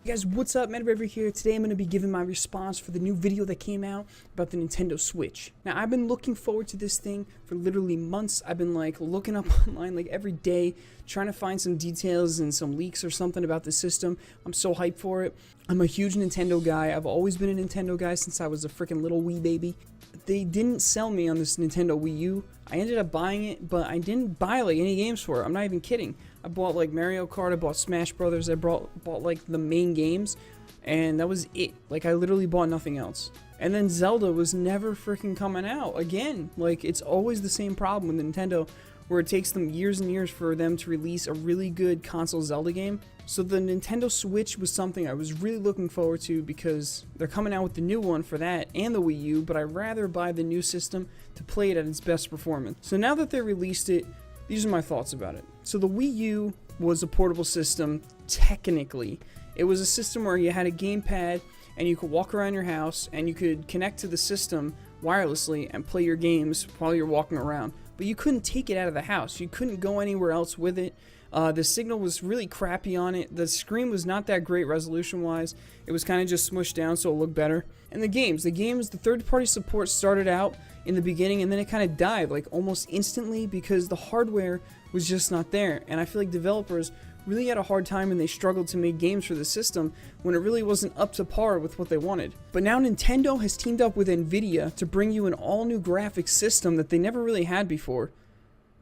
Guys, what's up? MetaRiver here. Today I'm going to be giving my response for the new video that came out about the Nintendo Switch. Now, I've been looking forward to this thing for literally months. I've been like looking up online like every day, trying to find some details and some leaks or something about the system. I'm so hyped for it. I'm a huge Nintendo guy. I've always been a Nintendo guy since I was a freaking little wee baby. They didn't sell me on this Nintendo Wii U. I ended up buying it, but I didn't buy like any games for it. I'm not even kidding. I bought like Mario Kart, I bought Smash Brothers, I bought like the main games, and that was it. Like I literally bought nothing else. And then Zelda was never freaking coming out again. Like it's always the same problem with Nintendo, where it takes them years and years for them to release a really good console Zelda game. So the Nintendo Switch was something I was really looking forward to because they're coming out with the new one for that and the Wii U, but I'd rather buy the new system to play it at its best performance. So now that they released it, these are my thoughts about it. So the Wii U was a portable system, technically. It was a system where you had a gamepad and you could walk around your house and you could connect to the system wirelessly and play your games while you're walking around. But you couldn't take it out of the house. You couldn't go anywhere else with it. The signal was really crappy on it. The screen was not that great resolution-wise. It was kind of just smushed down so it looked better. And the games, the third-party support started out in the beginning and then it kind of died like almost instantly because the hardware was just not there. And I feel like developers really had a hard time and they struggled to make games for the system when it really wasn't up to par with what they wanted. But now Nintendo has teamed up with Nvidia to bring you an all-new graphics system that they never really had before.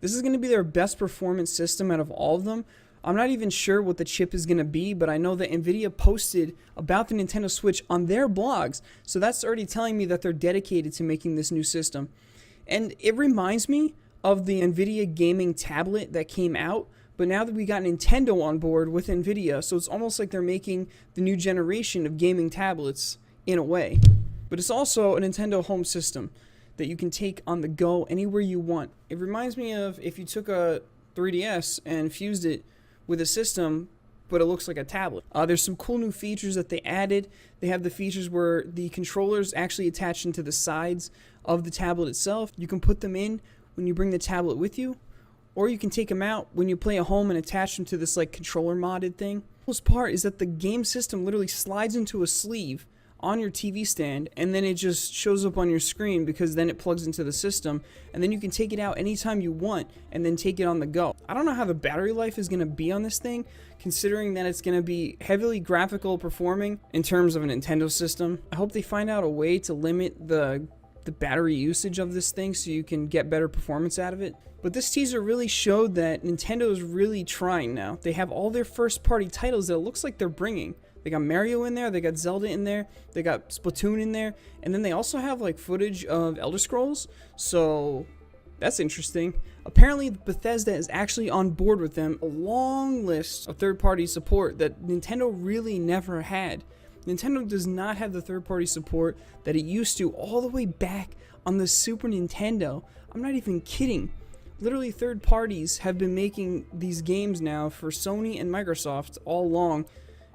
This is going to be their best performance system out of all of them. I'm not even sure what the chip is going to be, but I know that Nvidia posted about the Nintendo Switch on their blogs, so that's already telling me that they're dedicated to making this new system. And it reminds me of the Nvidia gaming tablet that came out, but now that we got Nintendo on board with Nvidia, so it's almost like they're making the new generation of gaming tablets in a way. But it's also a Nintendo home system that you can take on the go anywhere you want. It reminds me of if you took a 3DS and fused it with a system, but it looks like a tablet. There's some cool new features that they added. They have the features where the controllers actually attach into the sides of the tablet itself. You can put them in when you bring the tablet with you, or you can take them out when you play at home and attach them to this like controller modded thing. The coolest part is that the game system literally slides into a sleeve on your TV stand and then it just shows up on your screen because then it plugs into the system and then you can take it out anytime you want and then take it on the go. I don't know how the battery life is going to be on this thing, considering that it's going to be heavily graphical performing in terms of a Nintendo system. I hope they find out a way to limit the battery usage of this thing so you can get better performance out of it. But this teaser really showed that Nintendo is really trying now. They have all their first party titles that it looks like they're bringing. They got Mario in there, they got Zelda in there, they got Splatoon in there, and then they also have like footage of Elder Scrolls, so that's interesting. Apparently Bethesda is actually on board with them, a long list of third-party support that Nintendo really never had. Nintendo does not have the third-party support that it used to all the way back on the Super Nintendo. I'm not even kidding. Literally third parties have been making these games now for Sony and Microsoft all along,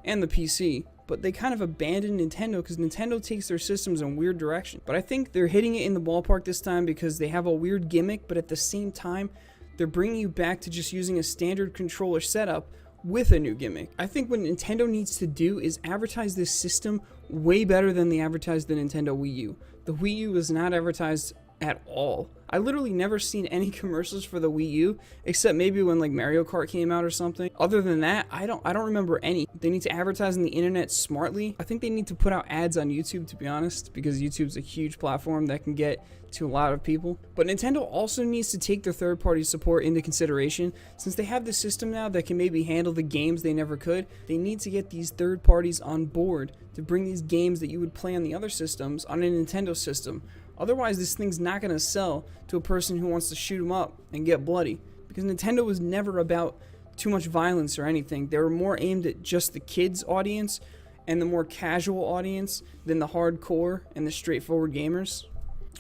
and the PC, but they kind of abandoned Nintendo because Nintendo takes their systems in weird direction. But I think they're hitting it in the ballpark this time because they have a weird gimmick, but at the same time they're bringing you back to just using a standard controller setup with a new gimmick. I think what Nintendo needs to do is advertise this system way better than they advertised the Nintendo Wii U. The Wii U was not advertised at all. I literally never seen any commercials for the Wii U except maybe when like Mario Kart came out or something. Other than that, I don't remember any. They need to advertise on the internet smartly. I think they need to put out ads on YouTube, to be honest, because YouTube's a huge platform that can get to a lot of people. But Nintendo also needs to take their third-party support into consideration. Since they have the system now that can maybe handle the games they never could, they need to get these third parties on board to bring these games that you would play on the other systems on a Nintendo system. Otherwise, this thing's not going to sell to a person who wants to shoot them up and get bloody. Because Nintendo was never about too much violence or anything. They were more aimed at just the kids' audience and the more casual audience than the hardcore and the straightforward gamers.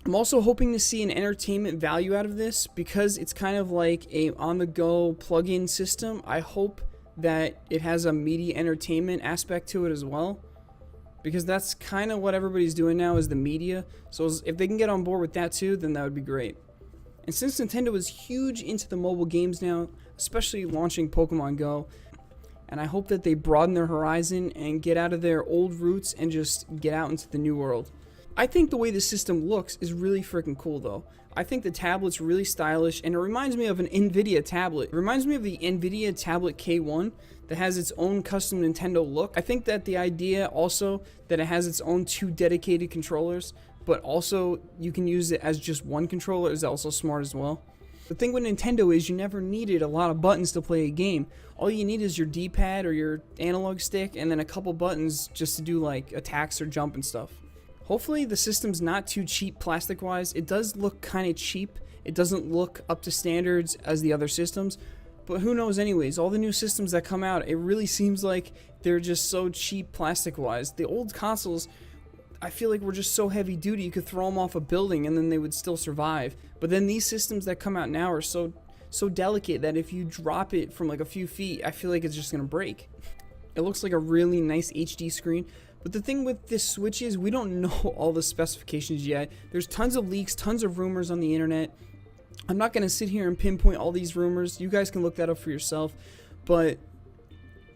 I'm also hoping to see an entertainment value out of this because it's kind of like a on-the-go plug-in system. I hope that it has a media entertainment aspect to it as well, because that's kind of what everybody's doing now is the media. So if they can get on board with that too, then that would be great. And since Nintendo is huge into the mobile games now, especially launching Pokemon Go, and I hope that they broaden their horizon and get out of their old roots and just get out into the new world. I think the way the system looks is really freaking cool though. I think the tablet's really stylish, and it reminds me of an NVIDIA tablet. It reminds me of the NVIDIA Tablet K1 that has its own custom Nintendo look. I think that the idea also that it has its own 2 dedicated controllers, but also you can use it as just one controller is also smart as well. The thing with Nintendo is you never needed a lot of buttons to play a game. All you need is your D-pad or your analog stick and then a couple buttons just to do like attacks or jump and stuff. Hopefully the system's not too cheap plastic wise. It does look kind of cheap. It doesn't look up to standards as the other systems, but who knows anyways. All the new systems that come out, it really seems like they're just so cheap plastic wise. The old consoles, I feel like we're just so heavy duty, you could throw them off a building and then they would still survive. But then these systems that come out now are so delicate that if you drop it from like a few feet, I feel like it's just gonna break. It looks like a really nice HD screen. But the thing with this Switch is we don't know all the specifications yet. There's tons of leaks, tons of rumors on the internet. I'm not gonna sit here and pinpoint all these rumors. You guys can look that up for yourself. But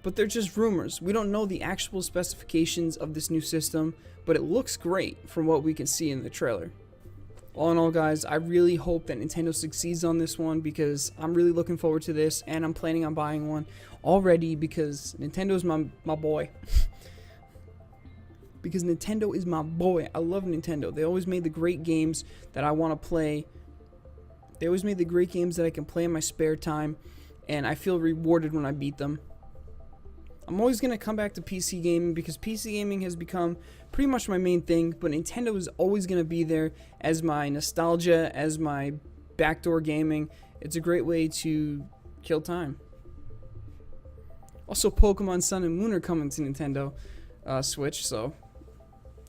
they're just rumors. We don't know the actual specifications of this new system, but it looks great from what we can see in the trailer. All in all, guys, I really hope that Nintendo succeeds on this one because I'm really looking forward to this, and I'm planning on buying one already because Nintendo's my boy. Because Nintendo is my boy. I love Nintendo. They always made the great games that I want to play. They always made the great games that I can play in my spare time, and I feel rewarded when I beat them. I'm always going to come back to PC gaming because PC gaming has become pretty much my main thing, but Nintendo is always going to be there as my nostalgia, as my backdoor gaming. It's a great way to kill time. Also, Pokemon Sun and Moon are coming to Nintendo Switch, so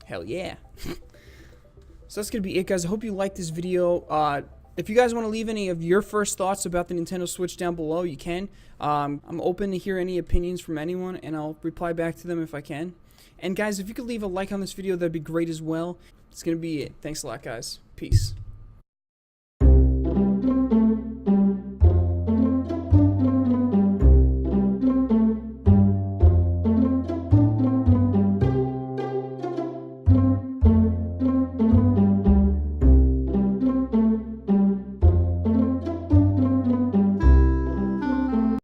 hell yeah. So that's going to be it, guys. I hope you liked this video. If you guys want to leave any of your first thoughts about the Nintendo Switch down below, you can. I'm open to hear any opinions from anyone, and I'll reply back to them if I can. And guys, if you could leave a like on this video, that'd be great as well. It's going to be it. Thanks a lot, guys. Peace.